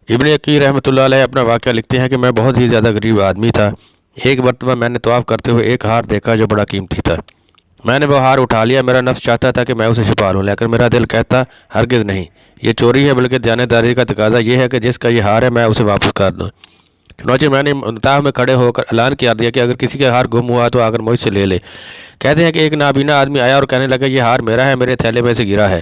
ابن عقیل رحمۃ اللہ علیہ اپنا واقعہ لکھتے ہیں کہ میں بہت ہی زیادہ غریب آدمی تھا۔ ایک مرتبہ میں نے طواف کرتے ہوئے ایک ہار دیکھا جو بڑا قیمتی تھا۔ میں نے وہ ہار اٹھا لیا، میرا نفس چاہتا تھا کہ میں اسے چھپا لوں، لیکن میرا دل کہتا ہرگز نہیں، یہ چوری ہے، بلکہ دیانتداری کا تقاضا یہ ہے کہ جس کا یہ ہار ہے میں اسے واپس کر دوں۔ چنانچہ میں نے مطاف میں کھڑے ہو کر اعلان کر دیا کہ اگر کسی کا ہار گم ہوا تو آ کر مجھ سے لے لے۔ کہتے ہیں کہ ایک نابینا آدمی آیا اور کہنے لگا یہ ہار میرا ہے، میرے تھیلے میں سے گرا ہے۔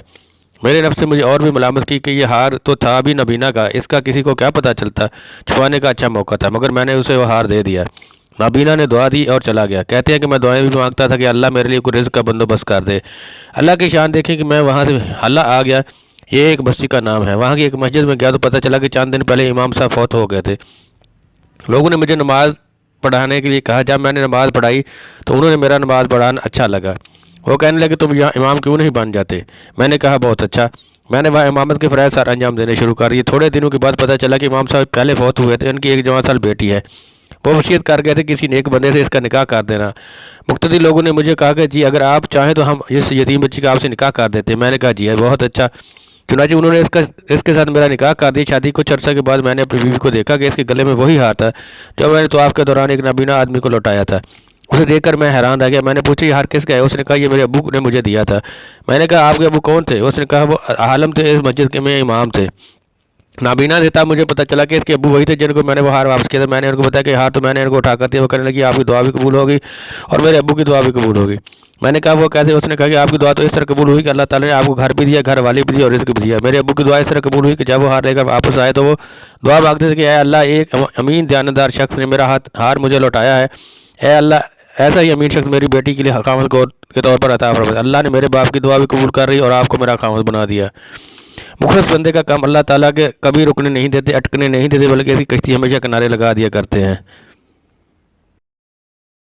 میرے نفس سے مجھے اور بھی ملامت کی کہ یہ ہار تو تھا بھی نابینا کا، اس کا کسی کو کیا پتہ چلتا، چھپانے کا اچھا موقع تھا، مگر میں نے اسے وہ ہار دے دیا۔ نابینا نے دعا دی اور چلا گیا۔ کہتے ہیں کہ میں دعائیں بھی مانگتا تھا کہ اللہ میرے لیے کوئی رزق کا بندوبست کر دے۔ اللہ کی شان دیکھیں کہ میں وہاں سے حلہ آ گیا، یہ ایک بستی کا نام ہے۔ وہاں کی ایک مسجد میں گیا تو پتہ چلا کہ چند دن پہلے امام صاحب فوت ہو گئے تھے۔ لوگوں نے مجھے نماز پڑھانے کے لیے کہا، جب میں نے نماز پڑھائی تو انہوں نے میرا نماز پڑھانا اچھا لگا۔ وہ کہنے لگے تم یہاں امام کیوں نہیں بن جاتے؟ میں نے کہا بہت اچھا۔ میں نے وہاں امامت کے فرائض سر انجام دینے شروع کر دیے۔ تھوڑے دنوں کے بعد پتہ چلا کہ امام صاحب پہلے فوت ہوئے تھے، ان کی ایک 14 سال بیٹی ہے۔ وہ وصیت کر گئے تھے کسی نیک بندے سے اس کا نکاح کر دینا۔ مقتدی لوگوں نے مجھے کہا کہ جی اگر آپ چاہیں تو ہم اس یتیم بچی کا آپ سے نکاح کر دیتے ہیں۔ میں نے کہا جی ہے، بہت اچھا۔ چنانچہ انہوں نے اس کے ساتھ میرا نکاح کر دیا۔ شادی کچھ عرصہ کے بعد میں نے اپنی بیوی کو دیکھا کہ اس کے گلے میں وہی ہار تھا جو میں نے طواف کے دوران ایک نابینا آدمی کو لوٹایا تھا۔ اسے دیکھ کر میں حیران رہ گیا۔ میں نے پوچھا یہ ہار کس کا ہے؟ اس نے کہا یہ میرے ابو نے مجھے دیا تھا۔ میں نے کہا آپ کے ابو کون تھے؟ اس نے کہا وہ عالم تھے، اس مسجد کے میں امام تھے۔ نابینا سے تب مجھے پتہ چلا کہ اس کے ابو وہی تھے جن کو میں نے وہ ہار واپس کیا تھا۔ میں نے ان کو بتایا کہ ہار تو میں نے ان کو اٹھا کر دیا۔ وہ کہنے لگی آپ کی دعا بھی قبول ہوگی اور میرے ابو کی دعا بھی قبول ہوگی۔ میں نے کہا وہ کیسے؟ اس نے کہا کہ آپ کی دعا تو اس طرح قبول ہوئی کہ اللہ تعالیٰ نے آپ کو گھر بھی دیا، گھر والی بھی دی اور رزق بھی دیا۔ میرے ابو کی دعا اس طرح قبول ہوئی کہ جب وہ ہار لے کر واپس آئے تو وہ دعا مانگتے تھے کہ اے اللہ ایک امین دیانتدار شخص نے میرا ہار مجھے لوٹایا ہے، اے اللہ ایسا ہی امین شخص میری بیٹی کے لیے خامد کے طور پر عطا فرما۔ اللہ نے میرے باپ کی دعا بھی قبول کر رہی اور آپ کو میرا خامد بنا دیا۔ مخلص بندے کا کام اللہ تعالیٰ کے کبھی رکنے نہیں دیتے، اٹکنے نہیں دیتے، بلکہ ایسی کشتی ہمیشہ کنارے لگا دیا کرتے ہیں۔